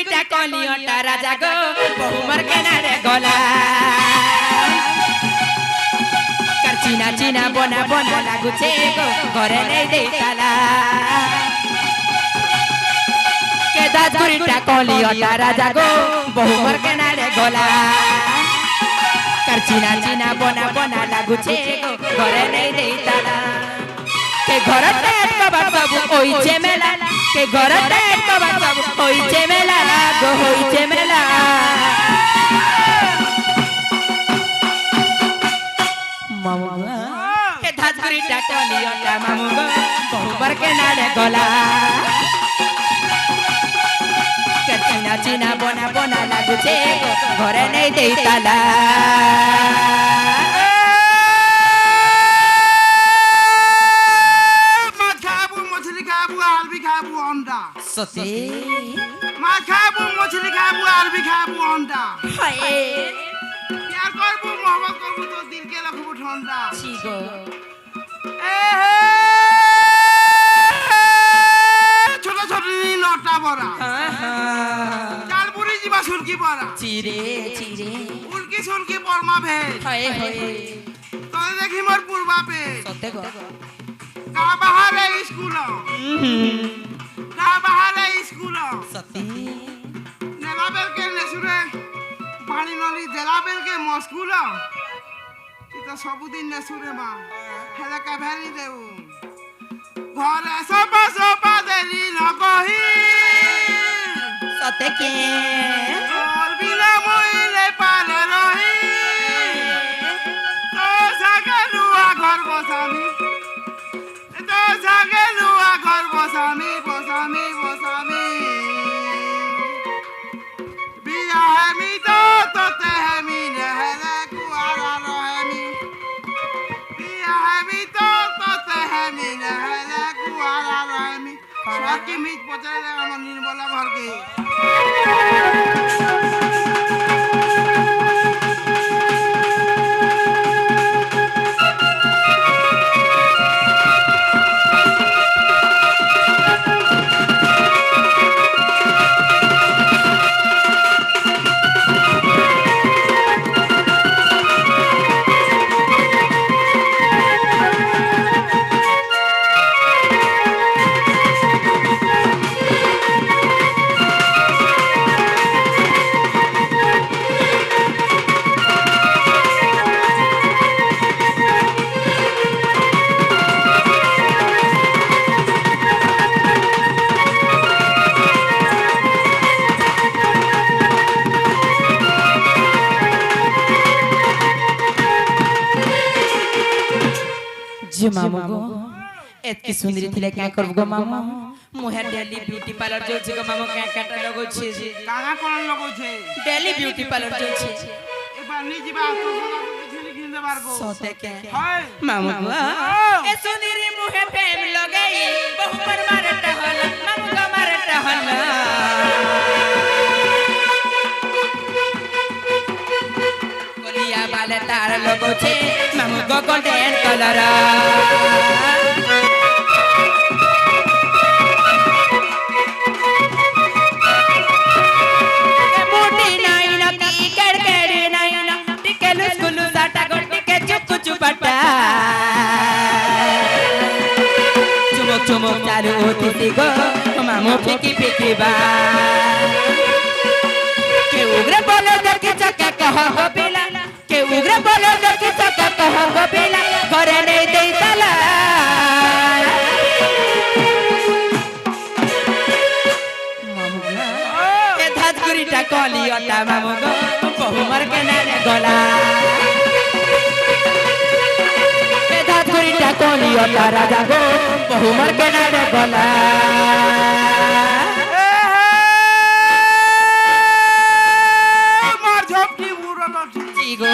गुरीटा कलियटा राजा गो बहु मर के ना रे गला कर चिना चिना बना बना लागू छे गो घरे नहीं दे ताला के दास गुरीटा कलियटा राजा गो बहु मर के ना रे गला कर चिना चिना बना बना लागू छे गो घरे नहीं दे ताला के घर टेट कबाब सब ओई छे मेला के घर टेट कबाब सब ओई छे मेला गो ओई छे मेला मामू के धाज गुरीटा कलियटा मामू गो बहु बर के नाले गला के चिना चिना बना बना लागू छे गो घरे नहीं दे ताला सती मा खाबू मछली खाबू आलू खाबू अंडा हाय प्यार करबू मोहब्बत करबू तो दिल के रखबू ठंडा छिगो ए ছোট ছোট নটা বড়া কালপুরি জিবা সুরকি বড়া চিরে চিরে উলকি সুরকি পরমা ভে হায় হায় তোরে দেখি মোর পূর্বা পে সতে গো কা বাহারে স্কুল কা বাহারে স্কুল সতি নেলাবেল কে নেসুরে পানি নলি দেলাবেল কে মস্কুল এটা সবুদিন নেসুরে মা হেলা কা ভেরি দেউ ঘরে সপা সপা দেলি নকহি সতে কে তোর বিনা মইলে পালে রহি তো সাগে লুয়া ঘর বসামি তো সাগে লুয়া ঘর বসামি বসামি বসামি বিয়া হেমি তো তোতে হেমি নেহেলে কুয়ারা রহেমি বিয়া হেমি তো তোতে হেমি নেহেলে কুয়ারা রহেমি সরকি মিট পচারে আমার নির্মলা ঘরকে मामू गो एतकी सुंदरी थिले क्या करब गो मामू मुहे डेली ब्यूटी पार्लर जो छी गो मामू क्या काटा लगो छी কাকা কোন লগো ছে डेली ब्यूटी पार्लर जो छी এবার নিজে বা তো ছেলে কিনতে পারবো सते के হয় मामू गो ए सुंदरी मुहे प्रेम लगई बहु पर मारत हल मामू गो मारत हल कोलिया वाले तार लगो छे मामू गो गोल्डन कलर मोटी नाई ना की कड़कड़ी नाई ना टिके लुस्कुलु साटा गोटी के चुप चुपटा चुमुक चुमुक चालू होती थी गो मामू फिकी फिकी बा के उग्र बोले देखी चक्का कहो गो पिला के उग्र बोले देखी चक्का कहो गो पिला घरे नहीं दे ताला गुरीटा कलियटा मामू गो बहु मर के नाले गला ए धात गुरीटा कलियटा राजा गो बहु मर के नाले गला মার ঝপটি বুড়ো লটি জি গো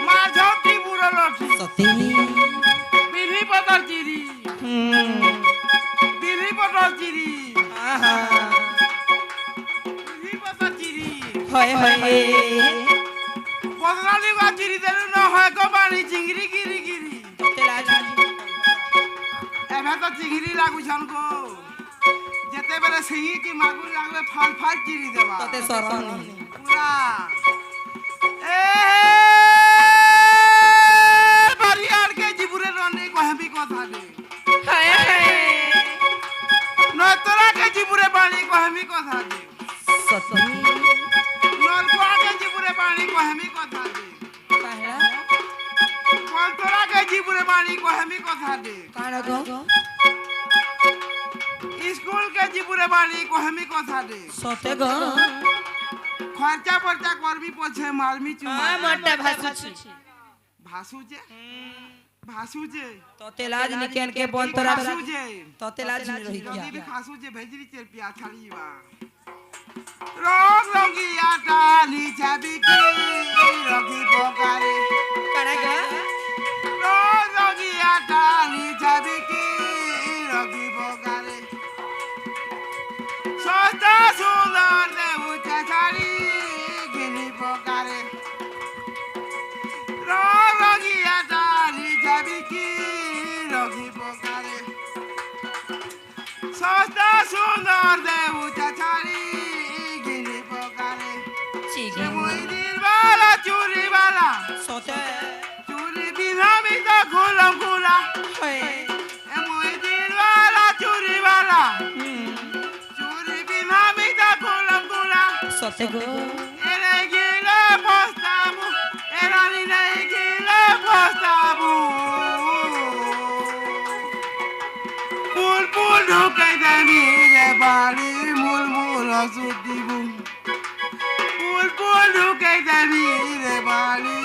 মার ঝপটি বুড়ো লটি সতি বিড়ি পতার চিরি বিড়ি পতার চিরি আহা বিড়ি পতার চিরি হয় হয় বদলালি বা চিরি দেলু না হয় গো বাড়ি চিংড়ি গিরি গিরি এবার তো চিংড়ি লাগুছন গো যেতে একেবারে সিঙি কি মাগুর লাগলে ফাল ফাল চিরি দেবা তোতে সরম পুরা এ বাড়িয়ার কে জীবনে রনে কহবি কথা দে হায় হায় নয় তোরা কে জীবনে বাণী কহবি কথা দে সতী নলকুয়া কে জীবনে বাণী কহবি কথা দে কাহলা কল তোরা কে জীবনে বাণী কহবি কথা দে কাণ গো স্কুল কে জীবনে বাণী কহবি কথা দে সতে গো খরচা পরচা করবি পছে মারমি চুমা মোটা ভাসুছি ভাসুছে ভাসুছে তোতে লাজ নিকেন के बोल तोरा ভাসুছে তোতে লাজ নি রহি যদি গিয়া ভাসুছে ভেজরি চের পিয়া ছাড়িবা রং রঙিয়া টালি যাবি কি রগি বগারে কাড়া গা রং রঙিয়া টালি যাবি কি রগি বগারে সস্তা সুন্দর দেবু ছাড়ি গিনি বগারে রং রঙিয়া টালি যাবি কি রগি বগারে সস্তা সুন্দর দেবু ছাড়ি গিনি বগারে চিগি মুইদির বালা চুরি বালা সতে চুরি বিনামি তো খুলম খুলা হয় মুইদির বালা চুরি বালা চুরি বিনামি তো খুলম খুলা সতে গো এরে গিলে বস্তাবু এরানি নাই গিলে বস্তাবু ফুল ফুল ঢুকাই দেবি রে বাড়ি মূল মূল ওষুধ দিবু ফুল ফুল ঢুকাই দেবি রে বাড়ি